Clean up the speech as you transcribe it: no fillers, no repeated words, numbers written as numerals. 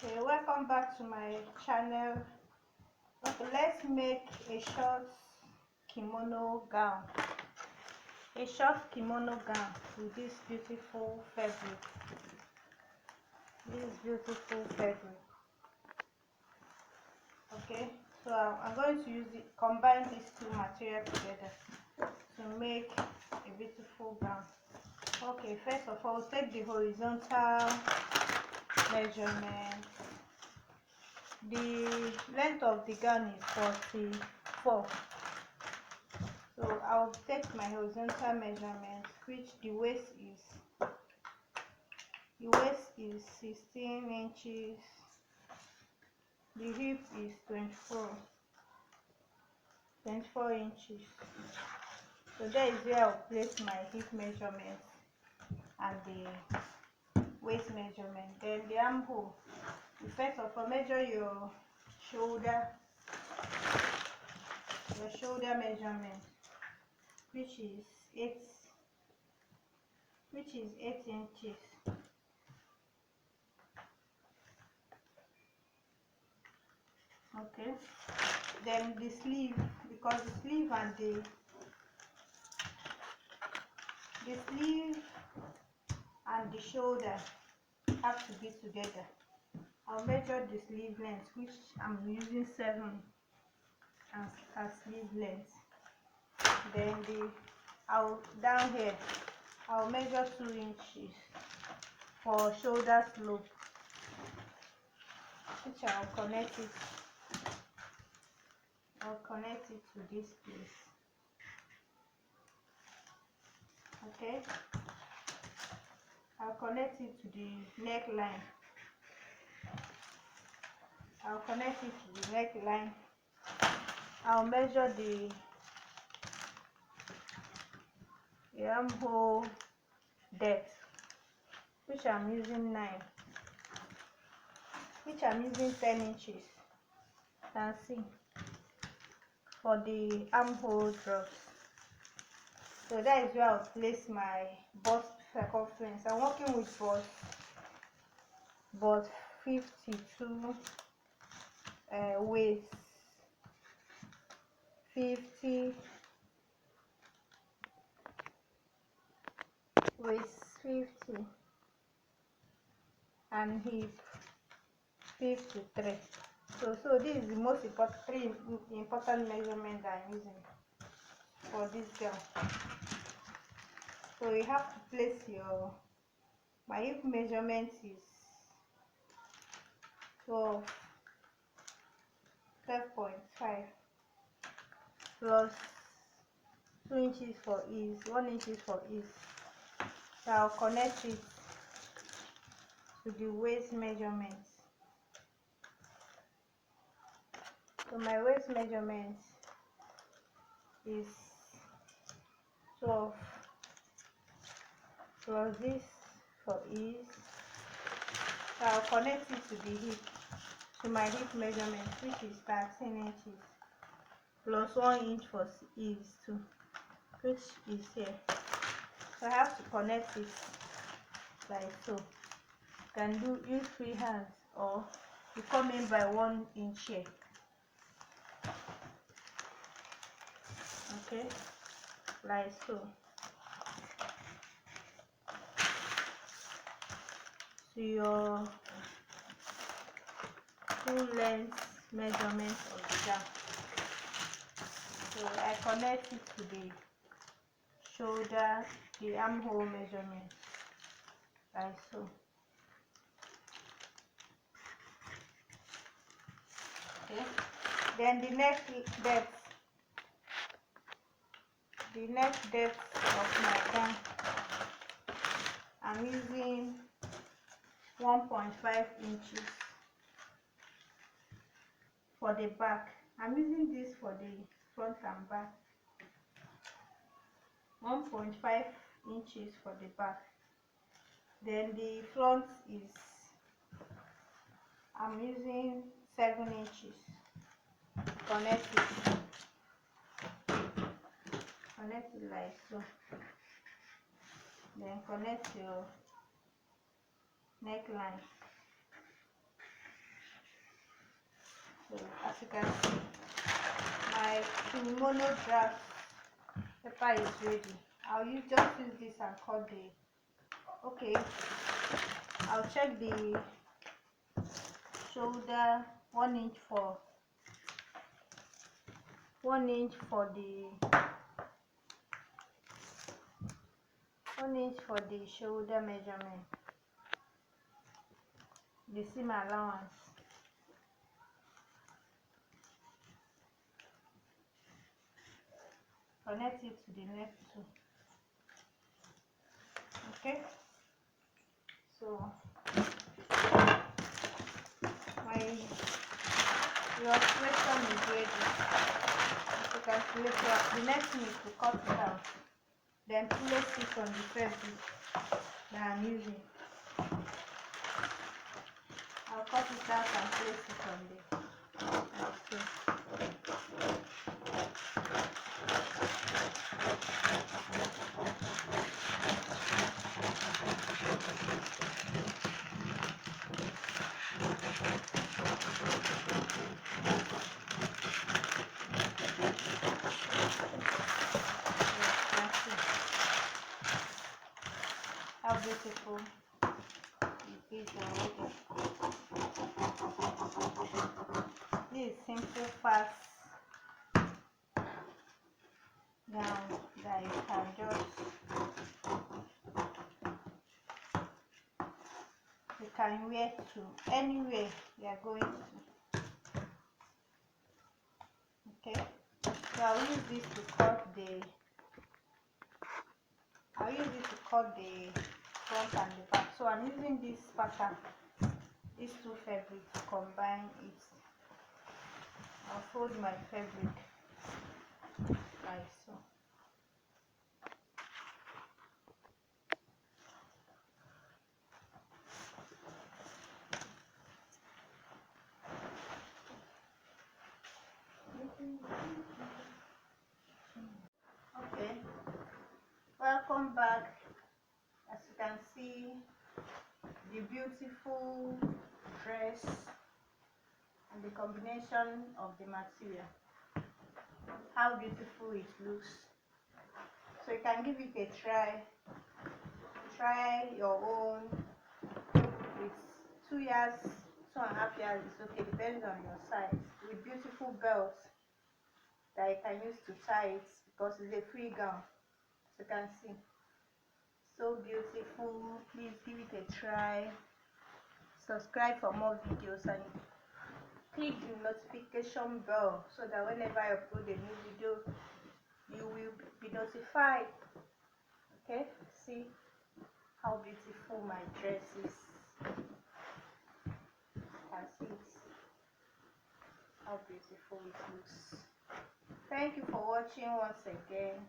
Okay, welcome back to my channel. Okay, let's make a short kimono gown. A short kimono gown with this beautiful fabric. Okay, so I'm going to combine these two materials together to make a beautiful gown. Okay, first of all, take the horizontal measurement. The length of the gown is 44, so I'll take my horizontal measurement, which the waist is 16 inches, the hip is 24 inches. So that is where I'll place my hip measurement and the waist measurement. Then the armhole, first of all, measure your shoulder measurement, which is 8 inches. Okay, then the sleeve, because the sleeve and the shoulder have to be together. I'll measure the sleeve length, which I'm using 7 as sleeve length. Then down here I'll measure 2 inches for shoulder slope, which I'll connect it to this place. Okay, I'll connect it to the neckline. I'll measure the armhole depth, which I'm using 10 inches. You can see for the armhole drops. So that is where I'll place my bust circumference. I'm working with bust 52, waist 50, waist 50, and hip 53. So this is the most important, 3 important measurements that I'm using for this gown. So you have to place my hip measurement is 12.5 plus 2 inches for ease, 1 inch for ease. So I'll connect it to the waist measurement. So my waist measurement is 12 plus this for ease. So I'll connect it to the hip, to my hip measurement, which is 13 inches plus 1 inch for ease too, which is here. So I have to connect it like so. You can use free hands, or you come in by 1 inch here. Okay, like so. To your full length measurement of the gown. So I connect it to the shoulder, the armhole measurement, like so. Okay, then the neck depth of my gown, I'm using 1.5 inches for the back. I'm using this for the front and back. 1.5 inches for the back. Then the front is, I'm using 7 inches. Connect it like so. Then connect your neckline. So as you can see, my kimono draft paper is ready. I'll just use this and cut the, okay, I'll check the shoulder 1 inch for 1 inch for the 1 inch for the shoulder measurement, the seam allowance. Connect it to the neck too. Okay, so your selection is ready. As you can see, the next thing is to cut it out, then place it on the fabric that I'm using. I'll cut it out and place it on there. How beautiful it is already. This is simple, fast gown that you can just, you can wear to anywhere you are going to. Okay, so I'll use this to cut the front and the back. So I'm using this pattern, these two fabrics to combine it. I'll fold my fabric like so. Okay, welcome back. As you can see, the beautiful dress and the combination of the material, how beautiful it looks. So you can give it a try your own. With 2 years, 2.5 years is okay, depends on your size, with beautiful belts that you can use to tie it, because it's a free gown. As you can see, so beautiful. Please give it a try, subscribe for more videos, and click the notification bell so that whenever I upload a new video, you will be notified. Okay, see how beautiful my dress is. You can see it, how beautiful it looks. Thank you for watching once again.